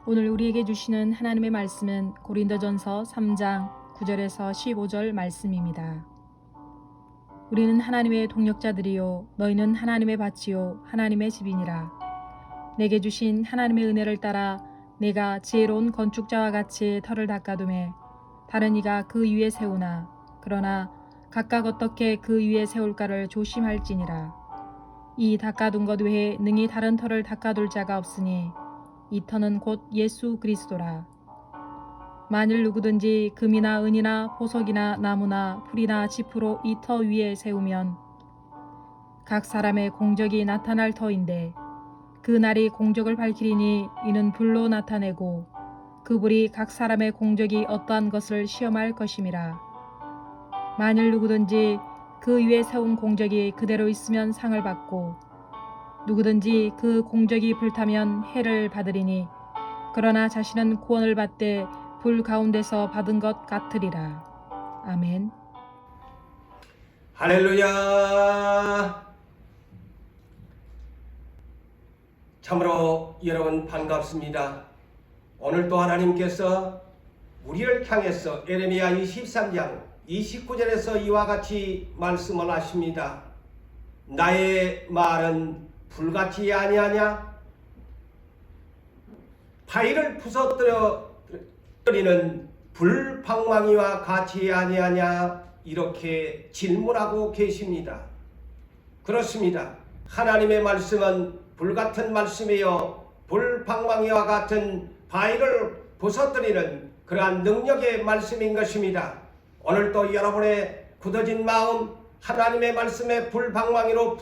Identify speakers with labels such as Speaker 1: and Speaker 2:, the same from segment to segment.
Speaker 1: 오늘 우리에게 주시는 하나님의 말씀은 고린도전서 3장 9절에서 15절 말씀입니다. 우리는 하나님의 동역자들이요 너희는 하나님의 밭이요 하나님의 집이니라. 내게 주신 하나님의 은혜를 따라 내가 지혜로운 건축자와 같이 터를 닦아두매 다른 이가 그 위에 세우나 그러나 각각 어떻게 그 위에 세울까를 조심할지니라. 이 닦아둔 것 외에 능히 다른 터를 닦아둘 자가 없으니 이 터는 곧 예수 그리스도라. 만일 누구든지 금이나 은이나 보석이나 나무나 풀이나 짚으로 이 터 위에 세우면 각 사람의 공적이 나타날 터인데 그 날이 공적을 밝히리니 이는 불로 나타내고 그 불이 각 사람의 공적이 어떠한 것을 시험할 것임이라. 만일 누구든지 그 위에 세운 공적이 그대로 있으면 상을 받고 누구든지 그 공적이 불타면 해를 받으리니 그러나 자신은 구원을 받되 불 가운데서 받은 것 같으리라. 아멘.
Speaker 2: 할렐루야. 참으로 여러분 반갑습니다. 오늘도 하나님께서 우리를 향해서 예레미야 23장 29절에서 이와 같이 말씀을 하십니다. 나의 말은 불같이 아니하냐? 바위를 부서뜨리는 불방망이와 같이 아니하냐? 이렇게 질문하고 계십니다. 그렇습니다. 하나님의 말씀은 불같은 말씀이요 불방망이와 같은 바위를 부서뜨리는 그러한 능력의 말씀인 것입니다. 오늘도 여러분의 굳어진 마음 하나님의 말씀의 불방망이로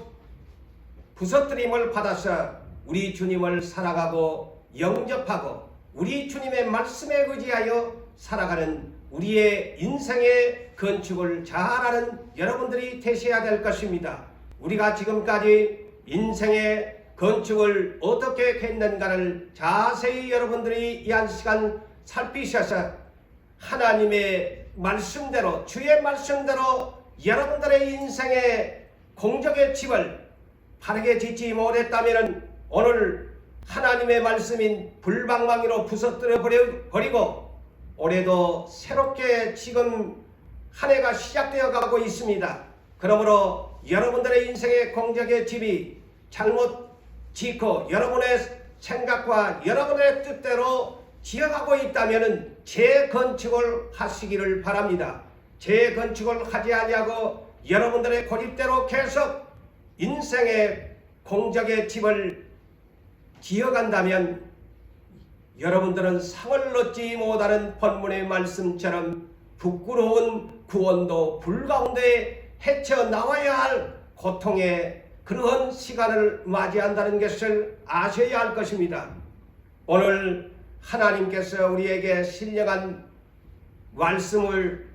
Speaker 2: 부서뜨림을 받아서 우리 주님을 살아가고 영접하고 우리 주님의 말씀에 의지하여 살아가는 우리의 인생의 건축을 잘하는 여러분들이 되셔야 될 것입니다. 우리가 지금까지 인생의 건축을 어떻게 했는가를 자세히 여러분들이 이 한 시간 살피셔서 하나님의 말씀대로 주의 말씀대로 여러분들의 인생의 공적의 집을 바르게 짓지 못했다면 오늘 하나님의 말씀인 불방망이로 부서뜨려 버리고 올해도 새롭게 지금 한 해가 시작되어 가고 있습니다. 그러므로 여러분들의 인생의 공적의 집이 잘못 짓고 여러분의 생각과 여러분의 뜻대로 지어가고 있다면 재건축을 하시기를 바랍니다. 재건축을 하지 아니하고 여러분들의 고집대로 계속 인생의 공적의 집을 지어간다면 여러분들은 상을 얻지 못하는 본문의 말씀처럼 부끄러운 구원도 불 가운데 헤쳐나와야 할 고통의 그러한 시간을 맞이한다는 것을 아셔야 할 것입니다. 오늘 하나님께서 우리에게 신령한 말씀은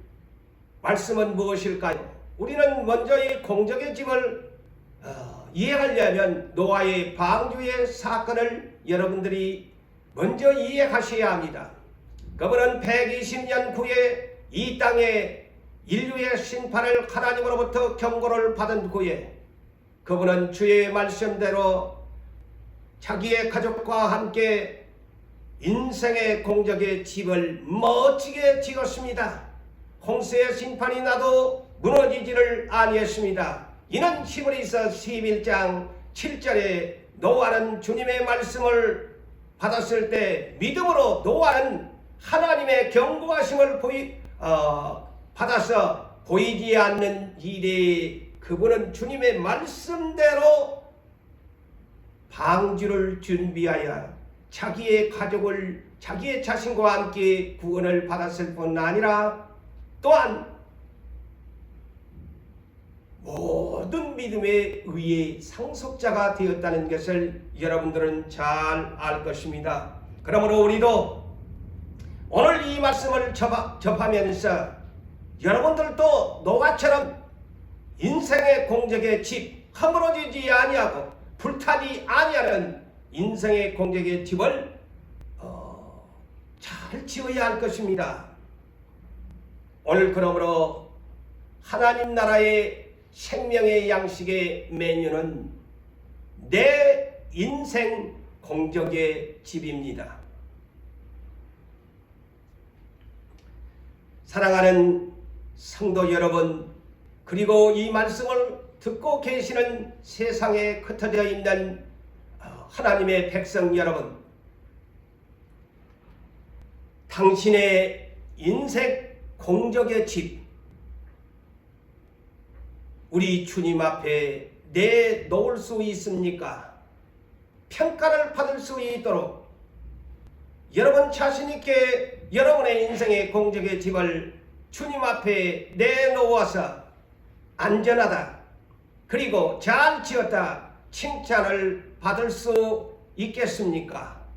Speaker 2: 무엇일까요? 우리는 먼저 이 공적의 집을 이해하려면 노아의 방주의 사건을 여러분들이 먼저 이해하셔야 합니다. 그분은 120년 후에 이 땅에 인류의 심판을 하나님으로부터 경고를 받은 후에 그분은 주의 말씀대로 자기의 가족과 함께 인생의 공적의 집을 멋지게 지었습니다. 홍수의 심판이 나도 무너지지를 아니했습니다. 이는 히브리서 11장 7절에 노아는 주님의 말씀을 받았을 때 믿음으로 노아는 하나님의 경고하심을 받아서 보이지 않는 일에 그분은 주님의 말씀대로 방주를 준비하여 자기의 가족을 자기의 자신과 함께 구원을 받았을 뿐 아니라 또한 모든 믿음의 의의 상속자가 되었다는 것을 여러분들은 잘 알 것입니다. 그러므로 우리도 오늘 이 말씀을 접하면서 여러분들도 노아처럼 인생의 공적의 집 허물어지지 아니하고 불타지 아니하는 인생의 공적의 집을 잘 지어야 할 것입니다. 오늘 그러므로 하나님 나라의 생명의 양식의 메뉴는 내 인생 공적의 집입니다. 사랑하는 성도 여러분, 그리고 이 말씀을 듣고 계시는 세상에 흩어져 있는 하나님의 백성 여러분, 당신의 인생 공적의 집, 우리 주님 앞에 내놓을 수 있습니까? 평가를 받을 수 있도록 여러분 자신있게 여러분의 인생의 공적의 집을 주님 앞에 내놓아서 안전하다, 그리고 잘 지었다 칭찬을 받을 수 있겠습니까?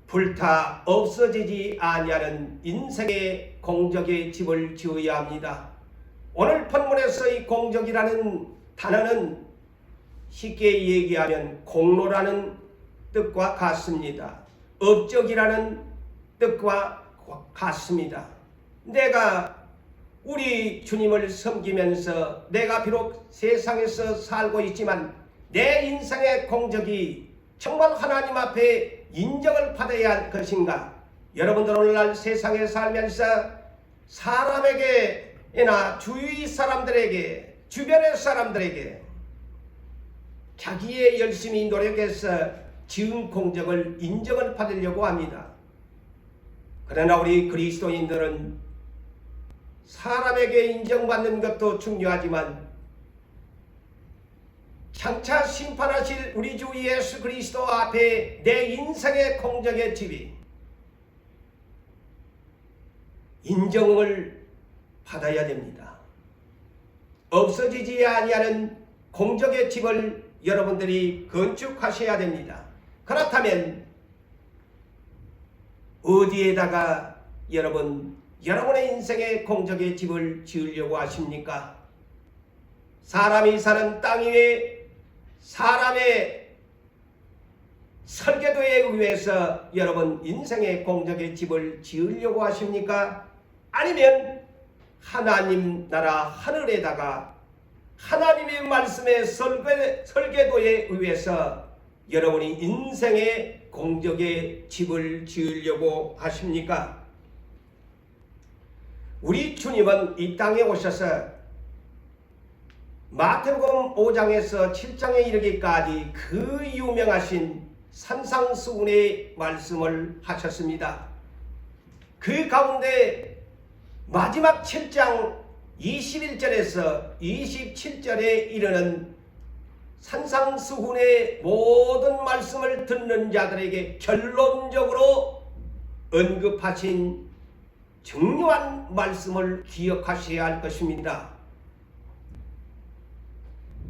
Speaker 2: 불타 없어지지 아니하는 인생의 공적의 집을 지어야 합니다. 오늘 본문에서 이 공적이라는 단어는 쉽게 얘기하면 공로라는 뜻과 같습니다. 업적이라는 뜻과 같습니다. 내가 우리 주님을 섬기면서 내가 비록 세상에서 살고 있지만 내 인생의 공적이 정말 하나님 앞에 인정을 받아야 할 것인가? 여러분들 오늘날 세상에 살면서 사람에게나 주위 사람들에게, 주변의 사람들에게 자기의 열심히 노력해서 지은 공적을 인정을 받으려고 합니다. 그러나 우리 그리스도인들은 사람에게 인정받는 것도 중요하지만 장차 심판하실 우리 주 예수 그리스도 앞에 내 인생의 공적의 집이 인정을 받아야 됩니다. 없어지지 아니하는 공적의 집을 여러분들이 건축하셔야 됩니다. 그렇다면 어디에다가 여러분의 인생의 공적의 집을 지으려고 하십니까? 사람이 사는 땅 위에 사람의 설계도에 의해서 여러분 인생의 공적의 집을 지으려고 하십니까? 아니면 하나님 나라 하늘에다가 하나님의 말씀의 설계도에 의해서 여러분이 인생의 공적의 집을 지으려고 하십니까? 우리 주님은 이 땅에 오셔서 마태복음 5장에서 7장에 이르기까지 그 유명하신 산상수훈의 말씀을 하셨습니다. 그 가운데 마지막 7장 21절에서 27절에 이르는 산상수훈의 모든 말씀을 듣는 자들에게 결론적으로 언급하신 중요한 말씀을 기억하셔야 할 것입니다.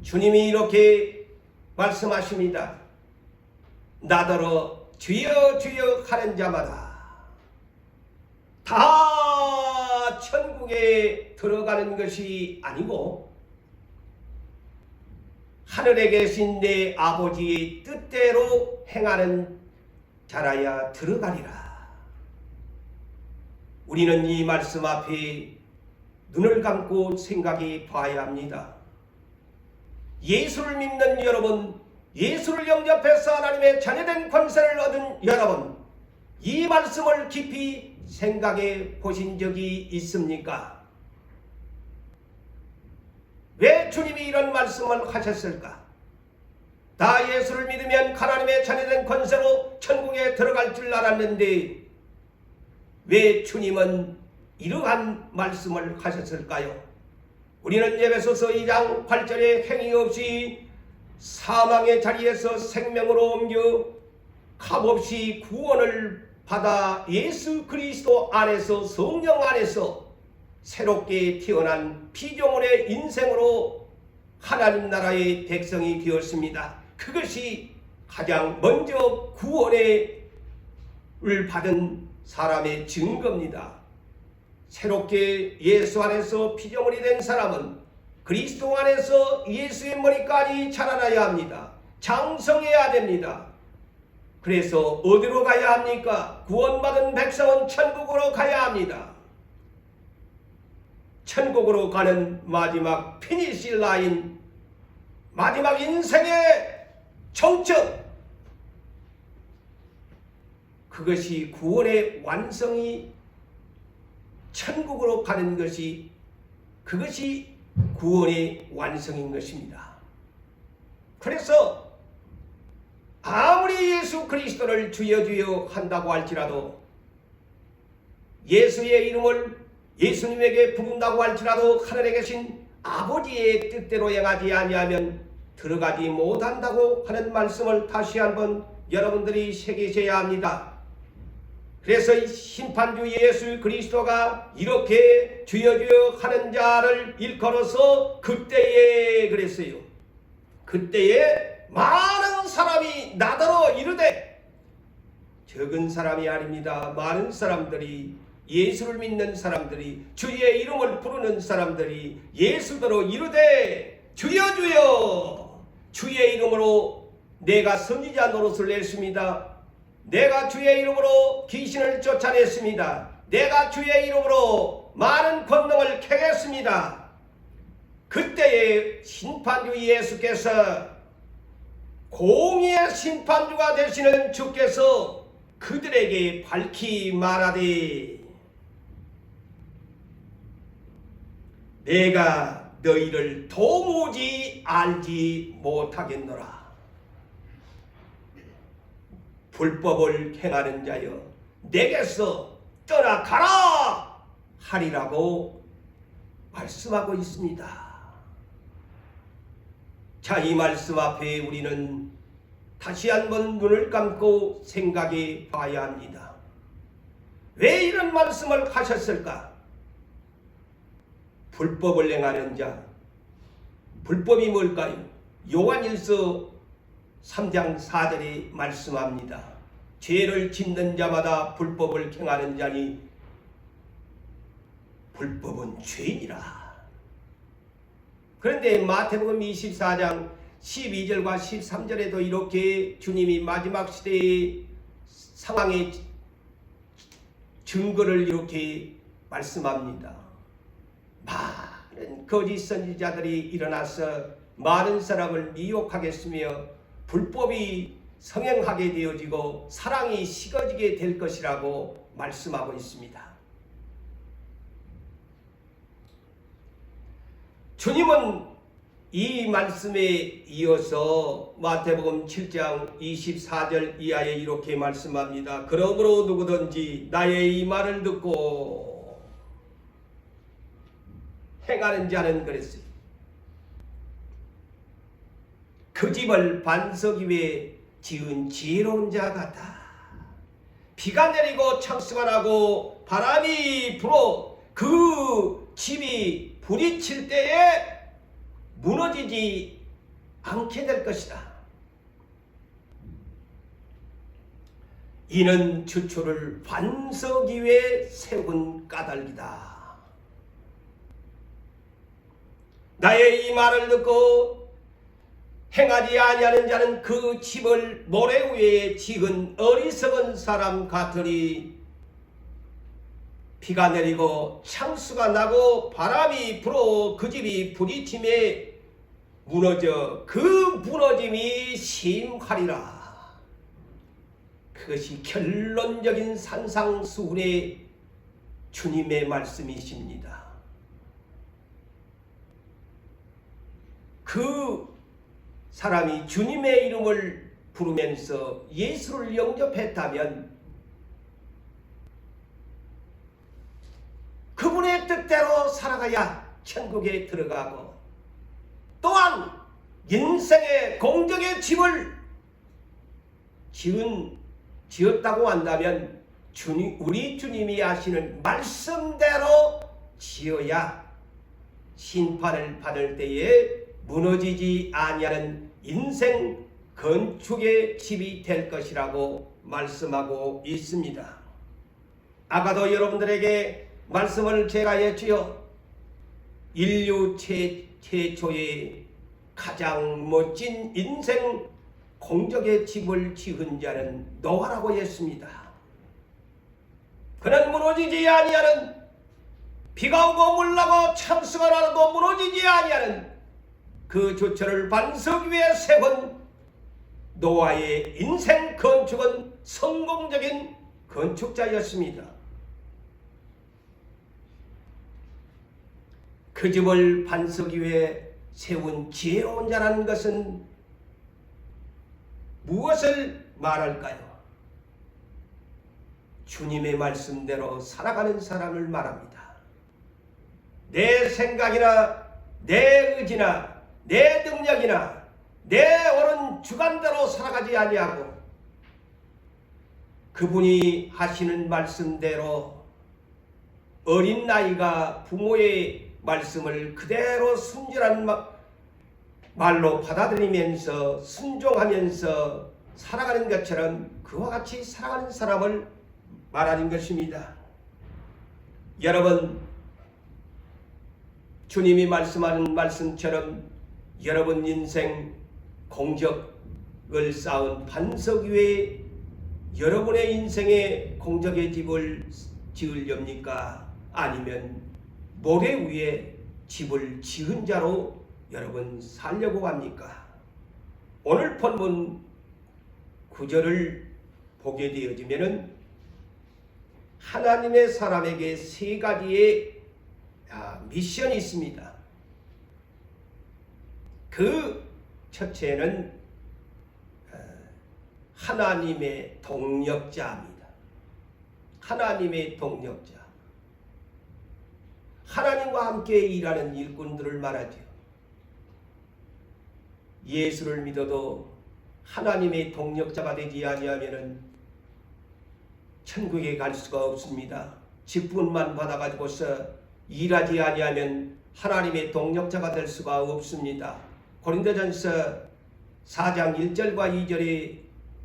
Speaker 2: 주님이 이렇게 말씀하십니다. 나더러 주여 주여 하는 자마다 다 천국에 들어가는 것이 아니고 하늘에 계신 내 아버지의 뜻대로 행하는 자라야 들어가리라. 우리는 이 말씀 앞에 눈을 감고 생각해 봐야 합니다. 예수를 믿는 여러분, 예수를 영접해서 하나님의 자녀된 권세를 얻은 여러분, 이 말씀을 깊이 생각해 보신 적이 있습니까? 왜 주님이 이런 말씀을 하셨을까? 다 예수를 믿으면 하나님의 자녀된 권세로 천국에 들어갈 줄 알았는데 왜 주님은 이러한 말씀을 하셨을까요? 우리는 에베소서 2장 8절에 행위 없이 사망의 자리에서 생명으로 옮겨 값없이 구원을 받아 예수 그리스도 안에서 성령 안에서 새롭게 태어난 피조물의 인생으로 하나님 나라의 백성이 되었습니다. 그것이 가장 먼저 구원을 받은 사람의 증거입니다. 새롭게 예수 안에서 피조물이 된 사람은 그리스도 안에서 예수의 머리까지 자라나야 합니다. 장성해야 됩니다. 그래서 어디로 가야 합니까? 구원받은 백성은 천국으로 가야 합니다. 천국으로 가는 마지막 피니시 라인, 마지막 인생의 정점, 그것이 구원의 완성이 천국으로 가는 것이 그것이 구원의 완성인 것입니다. 그래서 아무리 예수 그리스도를 주여 주여 한다고 할지라도 예수의 이름을 예수님에게 부른다고 할지라도 하늘에 계신 아버지의 뜻대로 행하지 아니하면 들어가지 못한다고 하는 말씀을 다시 한번 여러분들이 새기셔야 합니다. 그래서 이 심판주 예수 그리스도가 이렇게 주여 주여 하는 자를 일컬어서 그때에 그랬어요. 그때에 많은 사람이 나더러 이르되, 적은 사람이 아닙니다. 많은 사람들이, 예수를 믿는 사람들이, 주의 이름을 부르는 사람들이 예수더러 이르되 주여 주여, 주의 이름으로 내가 선지자 노릇을 냈습니다. 내가 주의 이름으로 귀신을 쫓아냈습니다. 내가 주의 이름으로 많은 권능을 행했습니다. 그때에 심판주 예수께서, 공의의 심판주가 되시는 주께서 그들에게 밝히 말하되, 내가 너희를 도무지 알지 못하겠노라. 불법을 행하는 자여, 내게서 떠나가라 하리라고 말씀하고 있습니다. 자, 이 말씀 앞에 우리는 다시 한번 눈을 감고 생각해 봐야 합니다. 왜 이런 말씀을 하셨을까? 불법을 행하는 자, 불법이 뭘까요? 요한일서 3장 4절에 말씀합니다. 죄를 짓는 자마다 불법을 행하는 자니 불법은 죄이니라. 그런데 마태복음 24장 12절과 13절에도 이렇게 주님이 마지막 시대의 상황의 증거를 이렇게 말씀합니다. 많은 거짓 선지자들이 일어나서 많은 사람을 미혹하겠으며 불법이 성행하게 되어지고 사랑이 식어지게 될 것이라고 말씀하고 있습니다. 주님은 이 말씀에 이어서 마태복음 7장 24절 이하에 이렇게 말씀합니다. 그러므로 누구든지 나의 이 말을 듣고 행하는 자는 그랬어요. 그 집을 반석 위에 지은 지혜로운 자 같아. 비가 내리고 창수가 나고 바람이 불어 그 집이 부딪힐 때에 무너지지 않게 될 것이다. 이는 주초를 반석 위에 세운 까닭이다. 나의 이 말을 듣고 행하지 아니하는 자는 그 집을 모래 위에 지은 어리석은 사람 같으니 비가 내리고 창수가 나고 바람이 불어 그 집이 부딪힘에 무너져 그 무너짐이 심하리라. 그것이 결론적인 산상수훈의 주님의 말씀이십니다. 그 사람이 주님의 이름을 부르면서 예수를 영접했다면 그분의 뜻대로 살아가야 천국에 들어가고, 또한 인생의 공적의 집을 지었다고 한다면 우리 주님이 하시는 말씀대로 지어야 심판을 받을 때에 무너지지 아니하는 인생 건축의 집이 될 것이라고 말씀하고 있습니다. 아까도 여러분들에게 말씀을 제가 했지요. 인류 최초의 가장 멋진 인생 공적의 집을 지은 자는 노아라고 했습니다. 그는 무너지지 아니하는, 비가 오고 물 나고 창수가 나도 무너지지 아니하는 그 주처를 반석 위에 세운 노아의 인생 건축은 성공적인 건축자였습니다. 그 집을 반석 위에 세운 지혜로운 자라는 것은 무엇을 말할까요? 주님의 말씀대로 살아가는 사람을 말합니다. 내 생각이나 내 의지나 내 능력이나 내 옳은 주관대로 살아가지 아니하고 그분이 하시는 말씀대로 어린 나이가 부모의 말씀을 그대로 순결한 말로 받아들이면서 순종하면서 살아가는 것처럼 그와 같이 살아가는 사람을 말하는 것입니다. 여러분, 주님이 말씀하는 말씀처럼 여러분 인생 공적을 쌓은 반석 위에 여러분의 인생의 공적의 집을 지으렵니까? 아니면 모래 위에 집을 지은 자로 여러분 살려고 합니까? 오늘 본문 구절을 보게 되어지면은 하나님의 사람에게 세 가지의 미션이 있습니다. 그 첫째는 하나님의 동력자입니다. 하나님의 동력자. 하나님과 함께 일하는 일꾼들을 말하죠. 예수를 믿어도 하나님의 동력자가 되지 아니하면은 천국에 갈 수가 없습니다. 직분만 받아가지고서 일하지 아니하면 하나님의 동력자가 될 수가 없습니다. 고린도전서 4장 1절과 2절에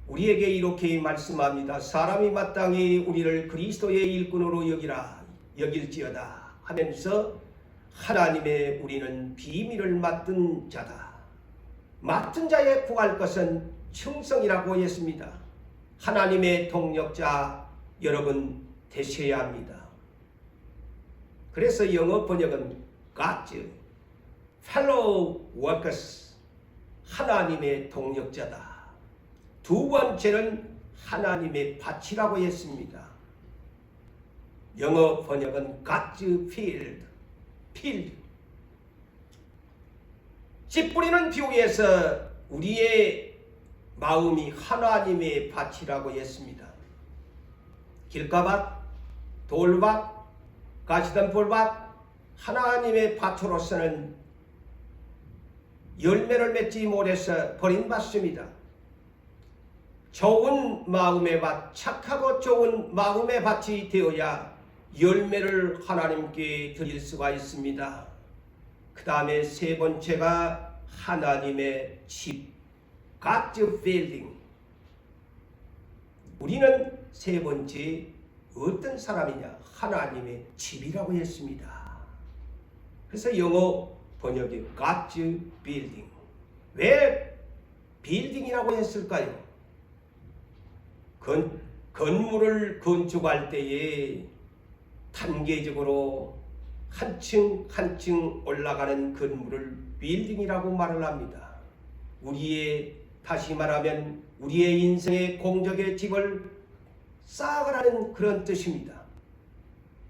Speaker 2: 우리에게 이렇게 말씀합니다. 사람이 마땅히 우리를 그리스도의 일꾼으로 여길지어다 하면서 하나님의 우리는 비밀을 맡은 자다. 맡은 자에 구할 것은 충성이라고 했습니다. 하나님의 동력자 여러분 되셔야 합니다. 그래서 영어 번역은 God's fellow workers, 하나님의 동력자다. 두 번째는 하나님의 밭이라고 했습니다. 영어 번역은 God's field. 씨 뿌리는 비유에서 우리의 마음이 하나님의 밭이라고 했습니다. 길가밭, 돌밭, 가시덤불밭, 하나님의 밭으로서는 열매를 맺지 못해서 버림받습니다. 좋은 마음의 밭, 착하고 좋은 마음의 밭이 되어야 열매를 하나님께 드릴 수가 있습니다. 그 다음에 세 번째가 하나님의 집, God's building. 우리는 세 번째 어떤 사람이냐? 하나님의 집이라고 했습니다. 그래서 영어 번역이 God's building. 왜 빌딩이라고 했을까요? 건물을 건축할 때에 단계적으로 한 층 한 층 올라가는 건물을 빌딩이라고 말을 합니다. 다시 말하면 우리의 인생의 공적의 집을 쌓아가라는 그런 뜻입니다.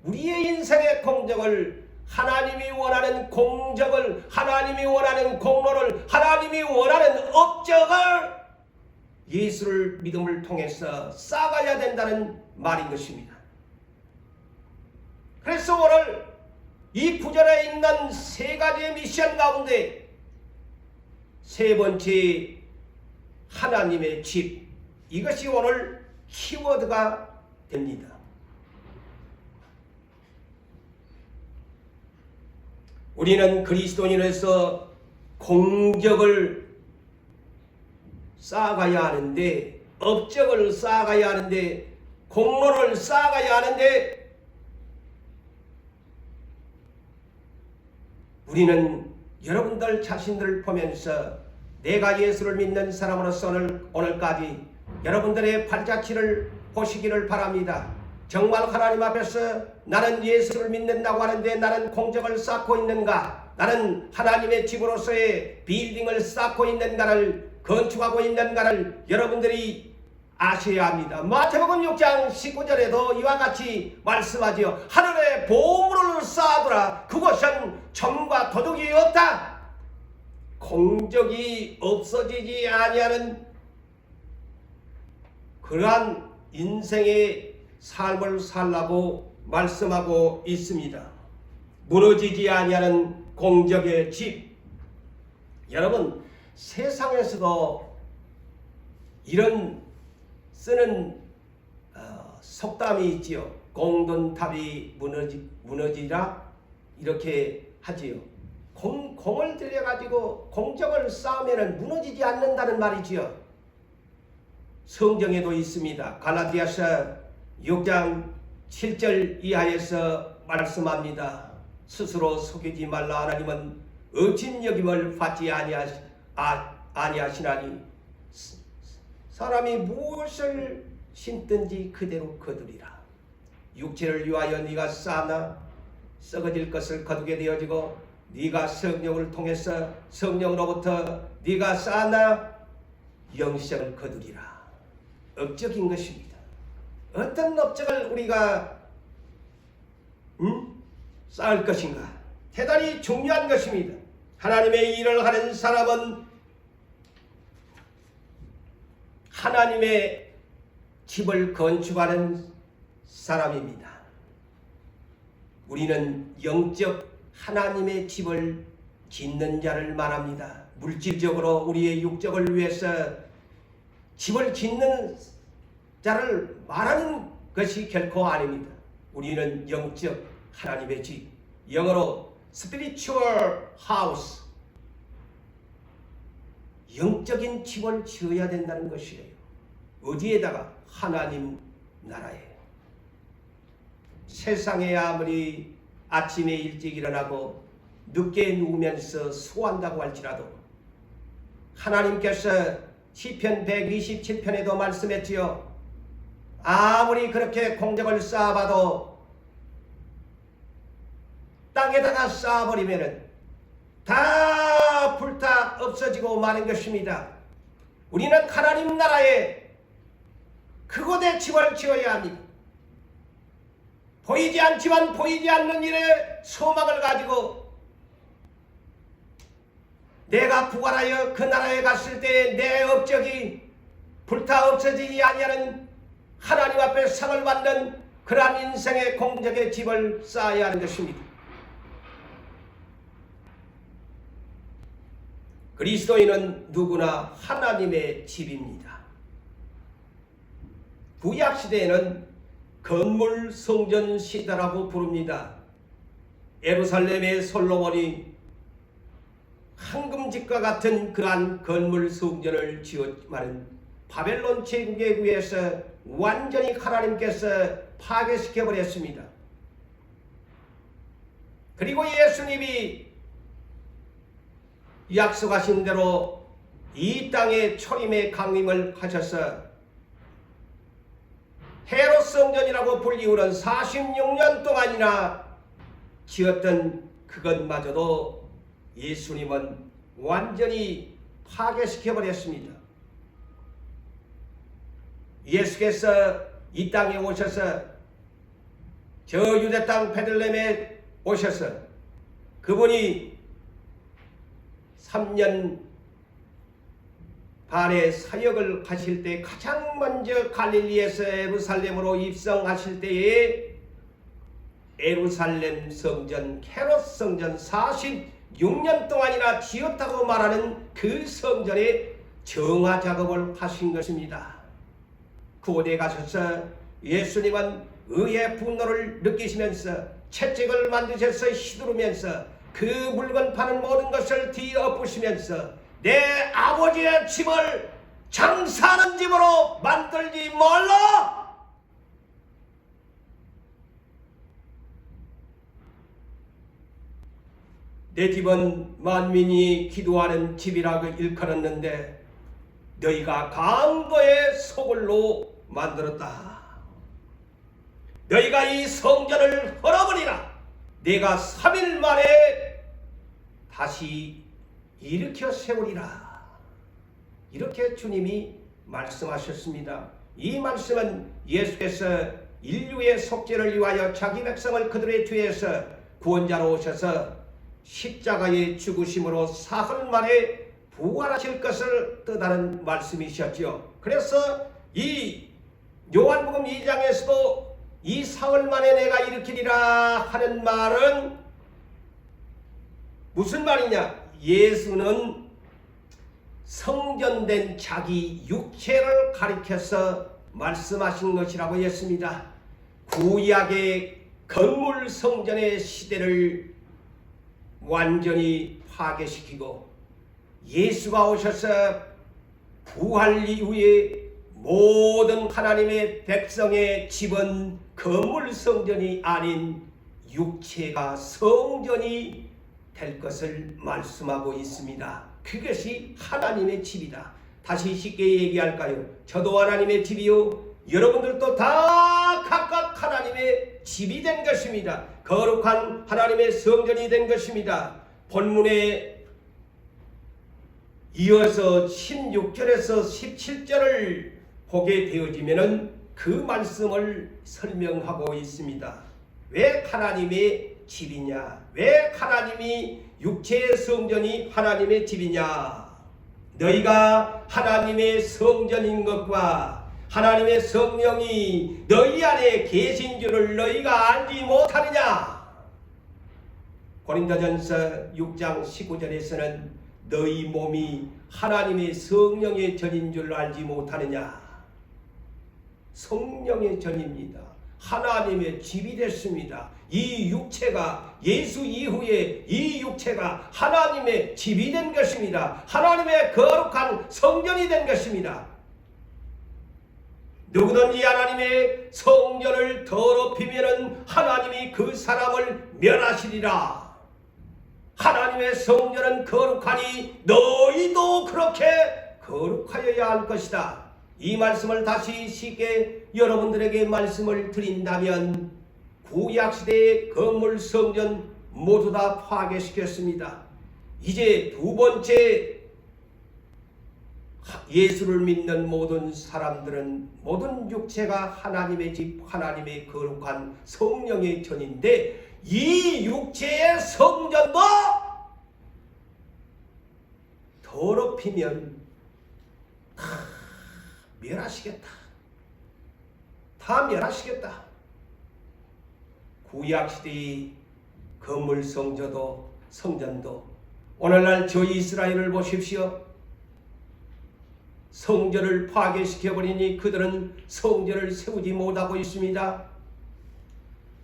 Speaker 2: 우리의 인생의 공적을 하나님이 원하는 공적을, 하나님이 원하는 공로를, 하나님이 원하는 업적을 예수를 믿음을 통해서 쌓아가야 된다는 말인 것입니다. 그래서 오늘 이 구절에 있는 세 가지의 미션 가운데 세 번째 하나님의 집, 이것이 오늘 키워드가 됩니다. 우리는 그리스도인으로서 공적을 쌓아가야 하는데, 업적을 쌓아가야 하는데, 공로를 쌓아가야 하는데, 우리는 여러분들 자신들을 보면서 내가 예수를 믿는 사람으로서 오늘까지 여러분들의 발자취를 보시기를 바랍니다. 정말 하나님 앞에서 나는 예수를 믿는다고 하는데 나는 공적을 쌓고 있는가? 나는 하나님의 집으로서의 빌딩을 쌓고 있는가를, 건축하고 있는가를 여러분들이 아셔야 합니다. 마태복음 6장 19절에도 이와 같이 말씀하지요. 하늘에 보물을 쌓아두라. 그것은 점과 도둑이 없다. 공적이 없어지지 아니하는 그러한 인생의 삶을 살라고 말씀하고 있습니다. 무너지지 아니하는 공적의 집. 여러분, 세상에서도 이런 쓰는 속담이 있지요. 공든탑이 무너지라 이렇게 하지요. 공을 들여가지고 공적을 쌓으면 무너지지 않는다는 말이지요. 성경에도 있습니다. 갈라디아서 6장 7절 이하에서 말씀합니다. 스스로 속이지 말라. 하나님은 업신여김을 받지 아니하시나니 사람이 무엇을 심든지 그대로 거두리라. 육체를 위하여 네가 쌓나 썩어질 것을 거두게 되어지고 네가 성령을 통해서 성령으로부터 네가 쌓나 영생을 거두리라. 업적인 것입니다. 어떤 업적을 우리가 쌓을 것인가? 대단히 중요한 것입니다. 하나님의 일을 하는 사람은 하나님의 집을 건축하는 사람입니다. 우리는 영적 하나님의 집을 짓는 자를 말합니다. 물질적으로 우리의 육적을 위해서 집을 짓는 자를 말하는 것이 결코 아닙니다. 우리는 영적 하나님의 집, 영어로 spiritual house, 영적인 집을 지어야 된다는 것이에요. 어디에다가? 하나님 나라에. 세상에 아무리 아침에 일찍 일어나고 늦게 누우면서 수고한다고 할지라도 하나님께서 시편 127편에도 말씀했지요. 아무리 그렇게 공적을 쌓아봐도 땅에다가 쌓아버리면 다 불타 없어지고 마는 것입니다. 우리는 하나님 나라에 그곳에 집을 지어야 합니다. 보이지 않지만 보이지 않는 일에 소망을 가지고 내가 부활하여 그 나라에 갔을 때 내 업적이 불타 없어지지 아니하는 하나님 앞에 상을 받는 그러한 인생의 공적의 집을 쌓아야 하는 것입니다. 그리스도인은 누구나 하나님의 집입니다. 구약시대에는 건물 성전 시대라고 부릅니다. 예루살렘의 솔로몬이 황금집과 같은 그러한 건물 성전을 지었지만 바벨론 제국에 의해서 완전히 하나님께서 파괴시켜버렸습니다. 그리고 예수님이 약속하신 대로 이 땅에 초림의 강림을 하셔서 헤롯 성전이라고 불리우는 46년 동안이나 지었던 그것마저도 예수님은 완전히 파괴시켜버렸습니다. 예수께서 이 땅에 오셔서 저 유대 땅 베들레헴에 오셔서 그분이 3년 반의 사역을 하실 때 가장 먼저 갈릴리에서 예루살렘으로 입성하실 때에 예루살렘 성전, 헤롯 성전 46년 동안이나 지었다고 말하는 그 성전의 정화 작업을 하신 것입니다. 그곳에 가셔서 예수님은 의의 분노를 느끼시면서 채찍을 만드셔서 휘두르면서 그 물건 파는 모든 것을 뒤엎으시면서 내 아버지의 집을 장사하는 집으로 만들지 말라! 내 집은 만민이 기도하는 집이라고 일컬었는데 너희가 강도의 소굴로 만들었다. 너희가 이 성전을 헐어버리라. 내가 3일 만에 다시 일으켜 세우리라. 이렇게 주님이 말씀하셨습니다. 이 말씀은 예수께서 인류의 속죄를 위하여 자기 백성을 그들의 뒤에서 구원자로 오셔서 십자가의 죽으심으로 사흘 만에 부활하실 것을 뜻하는 말씀이셨지요. 그래서 이 요한복음 2장에서도 이 사흘 만에 내가 일으키리라 하는 말은 무슨 말이냐? 예수는 성전된 자기 육체를 가리켜서 말씀하신 것이라고 했습니다. 구약의 건물 성전의 시대를 완전히 파괴시키고 예수가 오셔서 부활 이후에 모든 하나님의 백성의 집은 건물 성전이 아닌 육체가 성전이 될 것을 말씀하고 있습니다. 그것이 하나님의 집이다. 다시 쉽게 얘기할까요? 저도 하나님의 집이요, 여러분들도 다 각각 하나님의 집이 된 것입니다. 거룩한 하나님의 성전이 된 것입니다. 본문에 이어서 16절에서 17절을 보게 되어지면은 그 말씀을 설명하고 있습니다. 왜 하나님의 집이냐? 왜 하나님이 육체의 성전이 하나님의 집이냐? 너희가 하나님의 성전인 것과 하나님의 성령이 너희 안에 계신 줄을 너희가 알지 못하느냐? 고린도전서 6장 19절에서는 너희 몸이 하나님의 성령의 전인 줄 알지 못하느냐? 성령의 전입니다. 하나님의 집이 됐습니다. 이 육체가 예수 이후에 이 육체가 하나님의 집이 된 것입니다. 하나님의 거룩한 성전이 된 것입니다. 누구든지 하나님의 성전을 더럽히면 하나님이 그 사람을 멸하시리라. 하나님의 성전은 거룩하니 너희도 그렇게 거룩하여야 할 것이다. 이 말씀을 다시 쉽게 여러분들에게 말씀을 드린다면 구약시대의 건물 성전 모두 다 파괴시켰습니다. 이제 두 번째, 예수를 믿는 모든 사람들은 모든 육체가 하나님의 집, 하나님의 거룩한 성령의 전인데 이 육체의 성전도 더럽히면 멸하시겠다. 다 멸하시겠다. 구약시대의 건물 성전도 오늘날 저 이스라엘을 보십시오. 성전을 파괴시켜버리니 그들은 성전을 세우지 못하고 있습니다.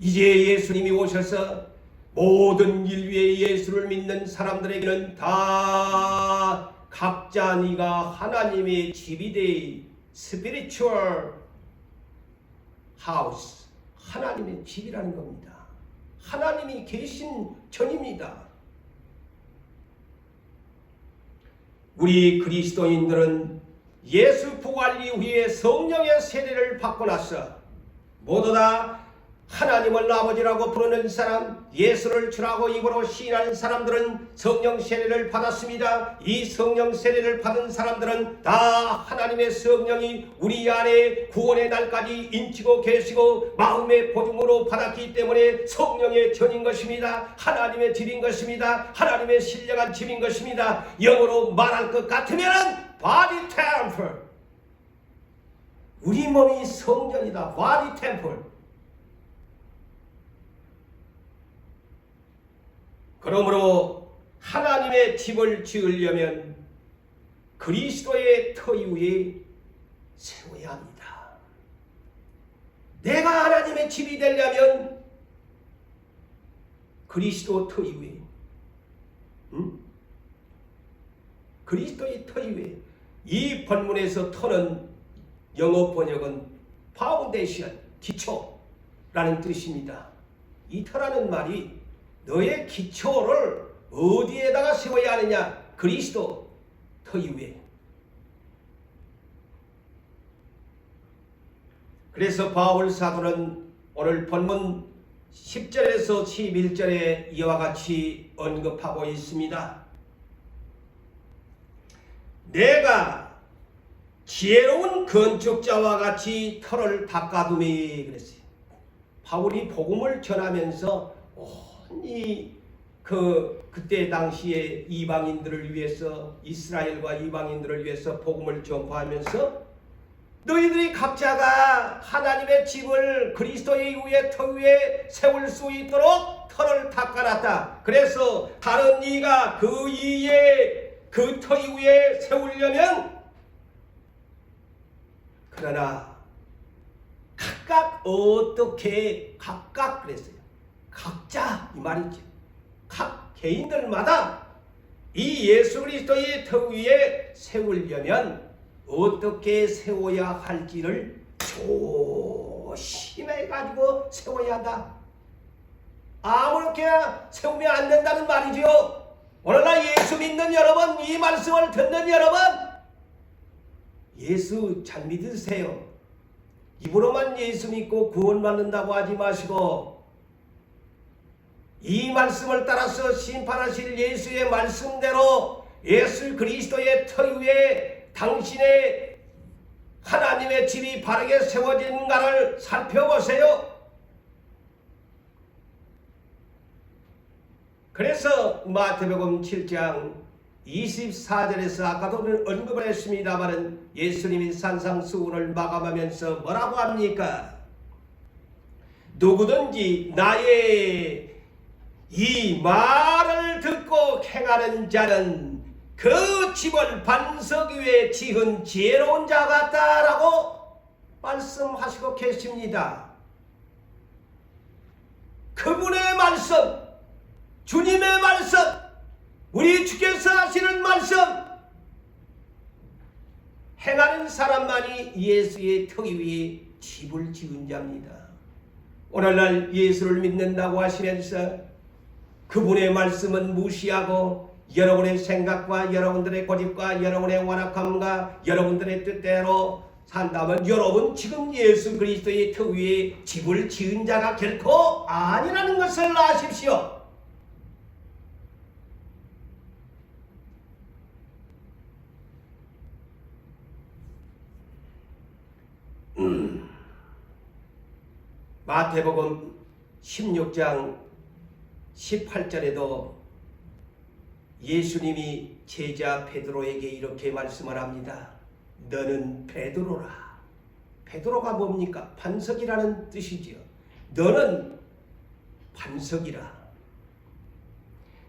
Speaker 2: 이제 예수님이 오셔서 모든 인류의 예수를 믿는 사람들에게는 다 각자 네가 하나님의 집이 돼 스피리추얼 하우스, 하나님의 집이라는 겁니다. 하나님이 계신 전입니다. 우리 그리스도인들은 예수 부활 이후에 성령의 세례를 받고 나서 모두 다 하나님을 아버지라고 부르는 사람, 예수를 주라고 입으로 시인하는 사람들은 성령 세례를 받았습니다. 이 성령 세례를 받은 사람들은 다 하나님의 성령이 우리 안에 구원의 날까지 인치고 계시고 마음의 보증으로 받았기 때문에 성령의 전인 것입니다. 하나님의 집인 것입니다. 하나님의 신령한 집인 것입니다. 영어로 말할 것 같으면 body temple, 우리 몸이 성전이다. body temple. 그러므로 하나님의 집을 지으려면 그리스도의 터 위에 세워야 합니다. 내가 하나님의 집이 되려면 그리스도 터 위에, 그리스도의 터 위에. 이 본문에서 터는 영어 번역은 파운데이션, 기초라는 뜻입니다. 이 터라는 말이 너의 기초를 어디에다가 세워야 하느냐? 그리스도 터 위에. 그래서 바울 사도는 오늘 본문 10절에서 11절에 이와 같이 언급하고 있습니다. 내가 지혜로운 건축자와 같이 터를 닦아두매 그랬어요. 바울이 복음을 전하면서 온이 그때 당시에 이방인들을 위해서, 이스라엘과 이방인들을 위해서 복음을 전파하면서 너희들이 각자가 하나님의 집을 그리스도의 이후에 터 위에 세울 수 있도록 터를 닦아놨다. 그래서 다른 이가 그 이에 그 터 위에 세우려면, 그러나 각각 어떻게 각각 그랬어요. 각자 이 말이죠. 각 개인들마다 이 예수 그리스도의 터 위에 세우려면 어떻게 세워야 할지를 조심해 가지고 세워야 한다. 아무렇게나 세우면 안 된다는 말이지요. 오늘날 예수 믿는 여러분, 이 말씀을 듣는 여러분, 예수 잘 믿으세요. 입으로만 예수 믿고 구원받는다고 하지 마시고, 이 말씀을 따라서 심판하실 예수의 말씀대로 예수 그리스도의 터 위에 당신의 하나님의 집이 바르게 세워진가를 살펴보세요. 그래서 마태복음 7장 24절에서 아까도 언급을 했습니다마는 예수님이 산상수훈을 마감하면서 뭐라고 합니까? 누구든지 나의 이 말을 듣고 행하는 자는 그 집을 반석 위에 지은 지혜로운 자 같다라고 말씀하시고 계십니다. 그분의 말씀, 주님의 말씀, 우리 주께서 하시는 말씀, 행하는 사람만이 예수의 터 위에 집을 지은 자입니다. 오늘날 예수를 믿는다고 하시면서 그분의 말씀은 무시하고 여러분의 생각과 여러분들의 고집과 여러분의 완악함과 여러분들의 뜻대로 산다면 여러분 지금 예수 그리스도의 터 위에 집을 지은 자가 결코 아니라는 것을 아십시오. 마태복음 16장 18절에도 예수님이 제자 베드로에게 이렇게 말씀을 합니다. 너는 베드로라. 베드로가 뭡니까? 반석이라는 뜻이지요. 너는 반석이라.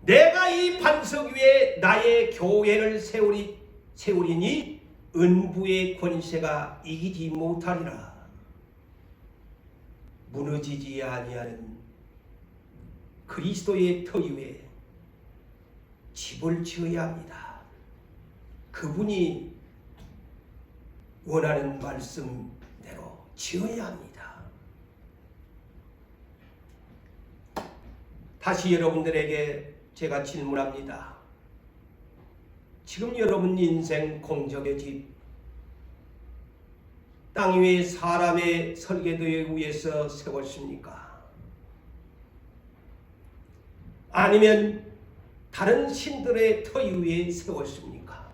Speaker 2: 내가 이 반석 위에 나의 교회를 세우리니 은부의 권세가 이기지 못하리라. 무너지지 아니하는 그리스도의 터 위에 집을 지어야 합니다. 그분이 원하는 말씀대로 지어야 합니다. 다시 여러분들에게 제가 질문합니다. 지금 여러분 인생 공적의 집, 땅 위에 사람의 설계도에 의해서 세웠습니까? 아니면 다른 신들의 터 위에 세웠습니까?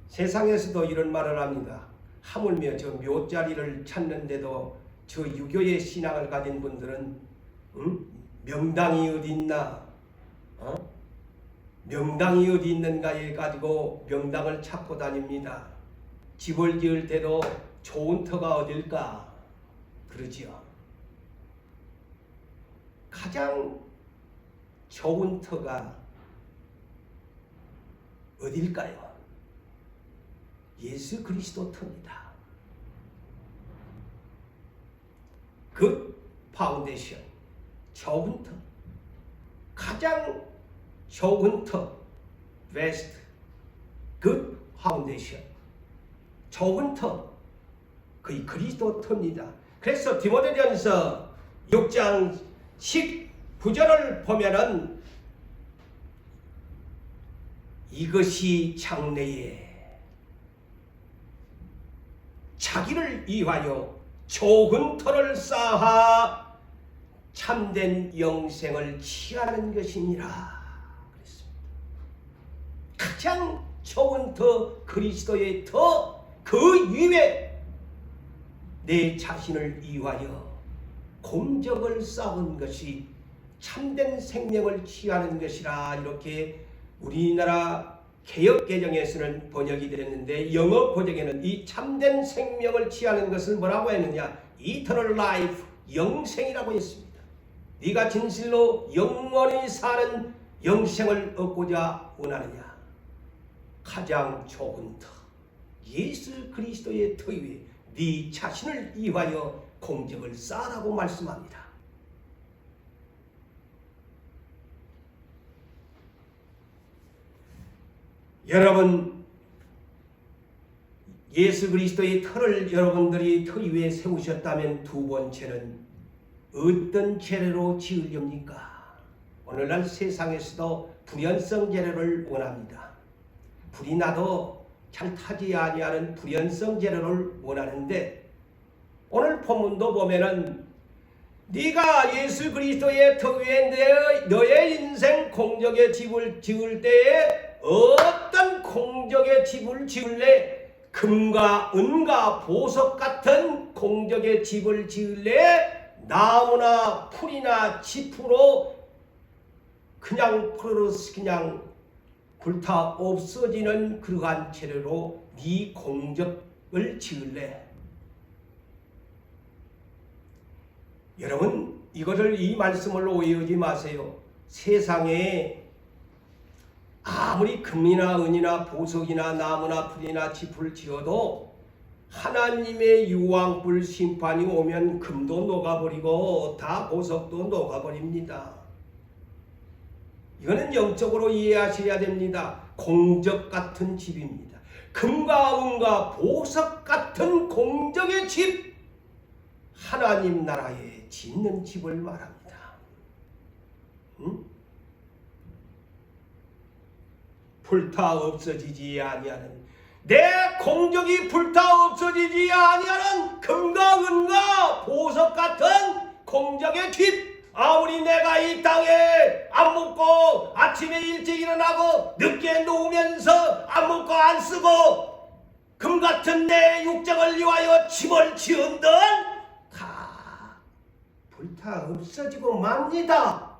Speaker 2: 세상에서도 이런 말을 합니다. 하물며 저 묘자리를 찾는데도 저 유교의 신앙을 가진 분들은 명당이 어디 있나? 명당이 어디 있는가에 가지고 명당을 찾고 다닙니다. 집을 지을 때도 좋은 터가 어딜까? 그러지요. 가장 좋은 터가 어딜까요? 예수 그리스도 터입니다. 그 파운데이션, 좋은 터, 가장 좋은 터, 베스트, 굿 파운데이션, 좋은 터, 그의 그리스도 터입니다. 그래서 디모데전서 6장 19절을 보면은 이것이 장래에 자기를 위하여 좋은 터를 쌓아 참된 영생을 취하는 것이니라 그랬습니다. 가장 좋은 터 그리스도의 터 그 위에 내 자신을 위하여 공적을 쌓은 것이 참된 생명을 취하는 것이라 이렇게 우리나라 개역개정에서는 번역이 되었는데 영어 번역에는 이 참된 생명을 취하는 것을 뭐라고 했느냐? Eternal Life, 영생이라고 했습니다. 네가 진실로 영원히 사는 영생을 얻고자 원하느냐? 가장 좋은 터, 예수 그리스도의 터 위에 네 자신을 위하여 공적을 쌓으라고 말씀합니다. 여러분, 예수 그리스도의 터를 여러분들이 터 위에 세우셨다면 두 번째는 어떤 재료로 지으렵니까? 오늘날 세상에서도 불연성 재료를 원합니다. 불이 나도 잘 타지 아니하는 불연성 재료를 원하는데 오늘 본문도 보면은 네가 예수 그리스도의 터 위에 너의 인생 공적의 집을 지을 때에 어떤 공적의 집을 지을래? 금과 은과 보석 같은 공적의 집을 지을래? 나무나 풀이나 짚으로 그냥 그냥 불타 없어지는 그러한 재료로 네 공적을 지을래? 여러분, 이 말씀을 오해하지 마세요. 세상에 아무리 금이나 은이나 보석이나 나무나 풀이나 짚을 지어도 하나님의 유황불 심판이 오면 금도 녹아버리고 다 보석도 녹아버립니다. 이거는 영적으로 이해하셔야 됩니다. 공적 같은 집입니다. 금과 은과 보석 같은 공적의 집, 하나님 나라에 짓는 집을 말합니다. 불타 없어지지 아니하는, 내 공적이 불타 없어지지 아니하는 금과 은과 보석 같은 공적의 집, 아무리 내가 이 땅에 안 먹고 아침에 일찍 일어나고 늦게 누우면서 안 먹고 안 쓰고 금 같은 내 육정을 위하여 집을 지은들 다 불타 없어지고 맙니다.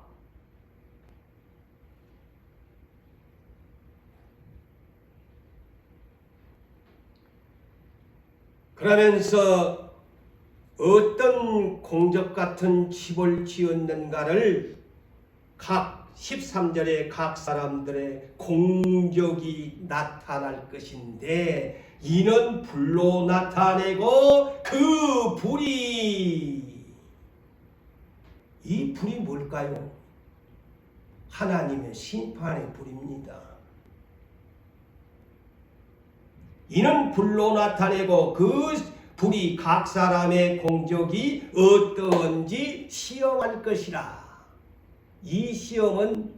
Speaker 2: 그러면서 어떤 공적 같은 집을 지었는가를 각 13절에 각 사람들의 공적이 나타날 것인데 이는 불로 나타내고 그 불이, 이 불이 뭘까요? 하나님의 심판의 불입니다. 이는 불로 나타내고 그 불이 각 사람의 공적이 어떠한지 시험할 것이라. 이 시험은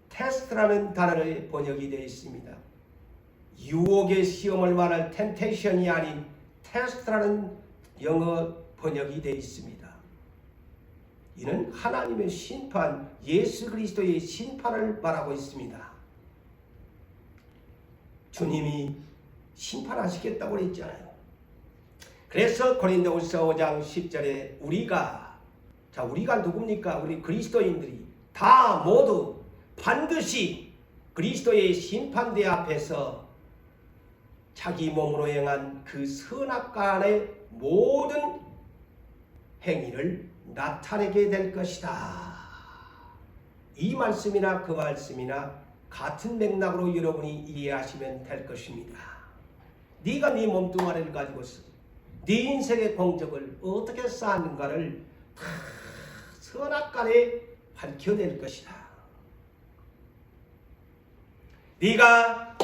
Speaker 2: 테스트라는 단어로 번역이 되어 있습니다. 유혹의 시험을 말할 템테이션이 아닌 테스트라는 영어 번역이 되어 있습니다. 이는 하나님의 심판, 예수 그리스도의 심판을 말하고 있습니다. 주님이 심판하시겠다고 그랬잖아요. 그래서 고린도후서 5장 10절에 우리가 누굽니까? 우리 그리스도인들이 다 모두 반드시 그리스도의 심판대 앞에서 자기 몸으로 행한 그 선악간의 모든 행위를 나타내게 될 것이다. 이 말씀이나 그 말씀이나 같은 맥락으로 여러분이 이해하시면 될 것입니다. 네가 네 몸뚱아리를 가지고서 네 인생의 공적을 어떻게 쌓는가를 다 선악간에 밝혀낼 것이다. 네가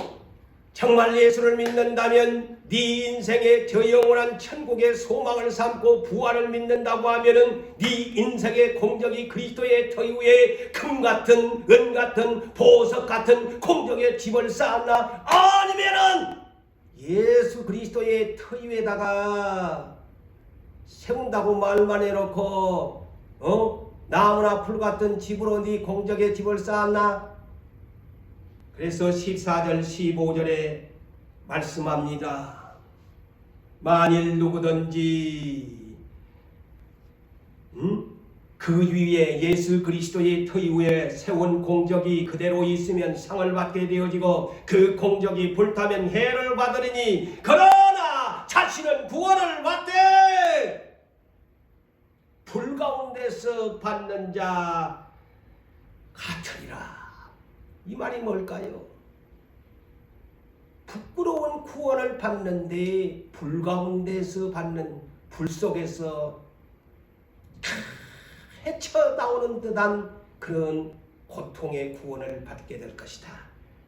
Speaker 2: 정말 예수를 믿는다면 네 인생의 저 영원한 천국의 소망을 삼고 부활을 믿는다고 하면은 네 인생의 공적이 그리스도의 터 위에 금 같은 은 같은 보석 같은 공적의 집을 쌓았나? 아니면은 예수 그리스도의 터 위에다가 세운다고 말만 해놓고 나무나 풀 같은 집으로 네 공적의 집을 쌓았나? 그래서 14절 15절에 말씀합니다. 만일 누구든지 그 위에 예수 그리스도의 터 위에 세운 공적이 그대로 있으면 상을 받게 되어지고 그 공적이 불타면 해를 받으리니 그러나 자신은 구원을 받되 불 가운데서 받는 자 같으리라. 이 말이 뭘까요? 부끄러운 구원을 받는데 불 가운데서 받는 불 속에서 헤쳐나오는 듯한 그런 고통의 구원을 받게 될 것이다.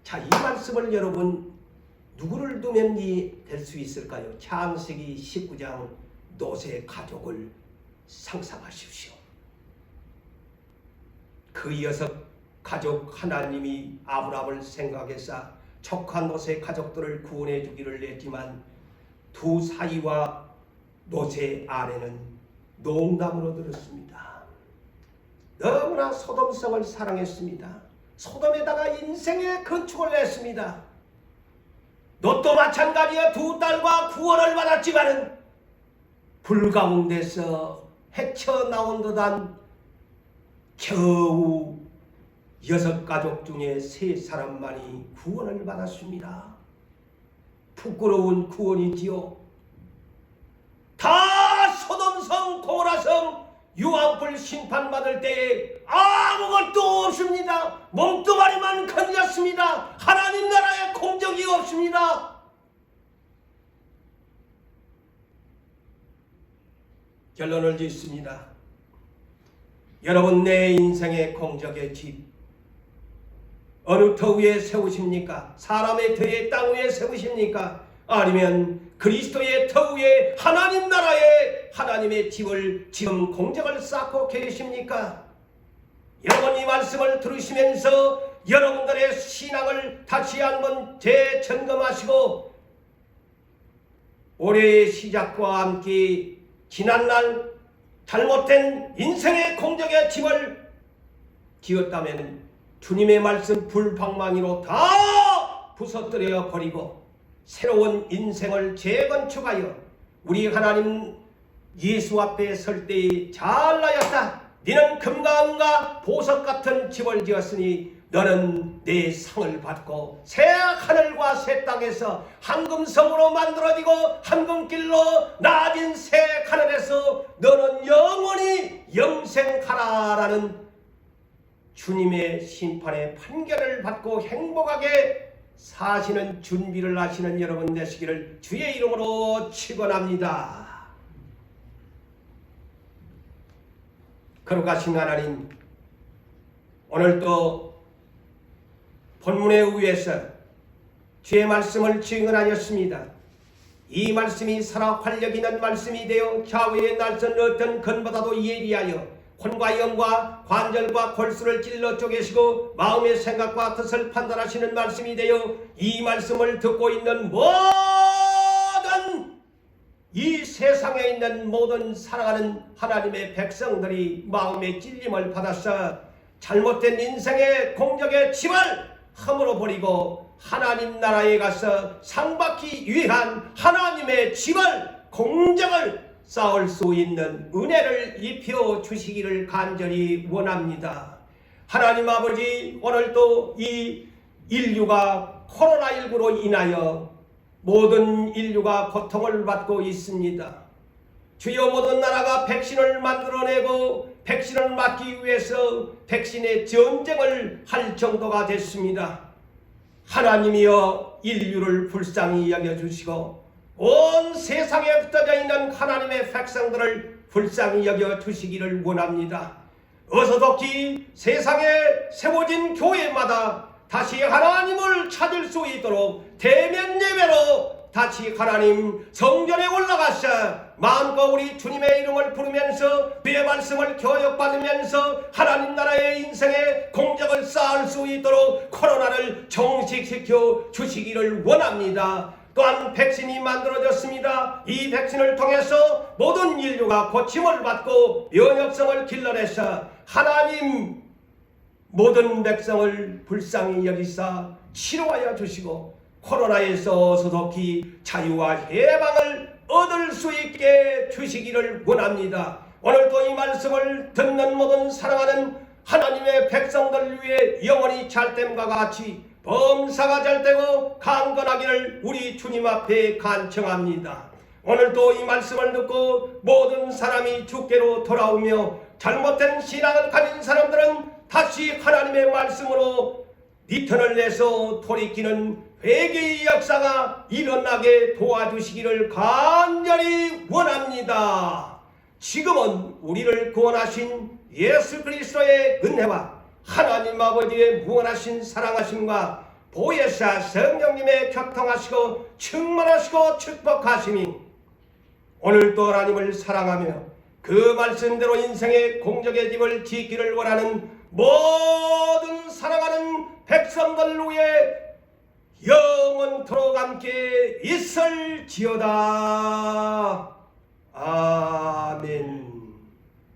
Speaker 2: 자, 이 말씀을 여러분 누구를 두면 될 수 있을까요? 창세기 19장 노세 가족을 상상하십시오. 그 여섯 가족 하나님이 아브라함을 생각해서 족한 노세 가족들을 구원해 주기를 했지만 두 사이와 노세 아내는 농담으로 들었습니다. 너무나 소돔성을 사랑했습니다. 소돔에다가 인생의 건축을 했습니다. 롯도 마찬가지야. 두 딸과 구원을 받았지만은 불 가운데서 헤쳐나온 듯한 겨우 6가족 중에 3사람만이 구원을 받았습니다. 부끄러운 구원이지요. 다 소돔성 고모라성 유황불 심판받을 때에 아무것도 없습니다. 몸뚱아리만 건졌습니다. 하나님 나라에 공적이 없습니다. 결론을 짓습니다. 여러분, 내 인생의 공적의 집 어느 터 위에 세우십니까? 사람의 터에 땅 위에 세우십니까? 아니면 그리스도의 터 위에 하나님 나라에 하나님의 집을 지금 공적을 쌓고 계십니까? 여러분, 이 말씀을 들으시면서 여러분들의 신앙을 다시 한번 재점검하시고 올해의 시작과 함께 지난날 잘못된 인생의 공적의 집을 지었다면 주님의 말씀 불방망이로 다 부서뜨려 버리고 새로운 인생을 재건축하여 우리 하나님 예수 앞에 설 때에 잘나였다. 너는 금과 은과 보석 같은 집을 지었으니 너는 내 상을 받고 새 하늘과 새 땅에서 황금성으로 만들어지고 황금길로 나아진 새 하늘에서 너는 영원히 영생하라라는 주님의 심판의 판결을 받고 행복하게 사시는 준비를 하시는 여러분 되시기를 주의 이름으로 축원합니다. 거룩하신 하나님, 오늘도 본문에 의해서 주의 말씀을 증언하였습니다. 이 말씀이 살아 활력 있는 말씀이 되어 좌우의 날선 어떤 건보다도 예리하여 혼과 영과 관절과 골수를 찔러 쪼개시고 마음의 생각과 뜻을 판단하시는 말씀이 되어 이 말씀을 듣고 있는 모든 이 세상에 있는 모든 사랑하는 하나님의 백성들이 마음의 찔림을 받아서 잘못된 인생의 공적의 짐을 허물어 버리고 하나님 나라에 가서 상받기 위한 하나님의 집을 공적을 쌓을 수 있는 은혜를 입혀 주시기를 간절히 원합니다. 하나님 아버지, 오늘도 이 인류가 코로나19로 인하여 모든 인류가 고통을 받고 있습니다. 주여, 모든 나라가 백신을 만들어내고 백신을 맞기 위해서 백신의 전쟁을 할 정도가 됐습니다. 하나님이여, 인류를 불쌍히 여겨주시고 온 세상에 흩어져 있는 하나님의 백성들을 불쌍히 여겨주시기를 원합니다. 어서독히 세상에 세워진 교회마다 다시 하나님을 찾을 수 있도록 대면 예배로 다시 하나님 성전에 올라가서 마음껏 우리 주님의 이름을 부르면서 그의 말씀을 교육받으면서 하나님 나라의 인생의 공적을 쌓을 수 있도록 코로나를 종식시켜 주시기를 원합니다. 또한 백신이 만들어졌습니다. 이 백신을 통해서 모든 인류가 고침을 받고 면역성을 길러내서 하나님 모든 백성을 불쌍히 여기사 치료하여 주시고 코로나에서 소속히 자유와 해방을 얻을 수 있게 주시기를 원합니다. 오늘도 이 말씀을 듣는 모든 사랑하는 하나님의 백성들 위해 영원히 잘됨과 같이 범사가 잘되고 강건하기를 우리 주님 앞에 간청합니다. 오늘도 이 말씀을 듣고 모든 사람이 주께로 돌아오며 잘못된 신앙을 가진 사람들은 다시 하나님의 말씀으로 리턴을 내서 돌이키는 회개의 역사가 일어나게 도와주시기를 간절히 원합니다. 지금은 우리를 구원하신 예수 그리스도의 은혜와 하나님 아버지의 무한하신 사랑하심과 보혜사 성령님의 교통하시고 충만하시고 축복하심이 오늘도 하나님을 사랑하며 그 말씀대로 인생의 공적의 집을 짓기를 원하는 모든 사랑하는 백성들 위해 영원토록 함께 있을지어다. 아멘.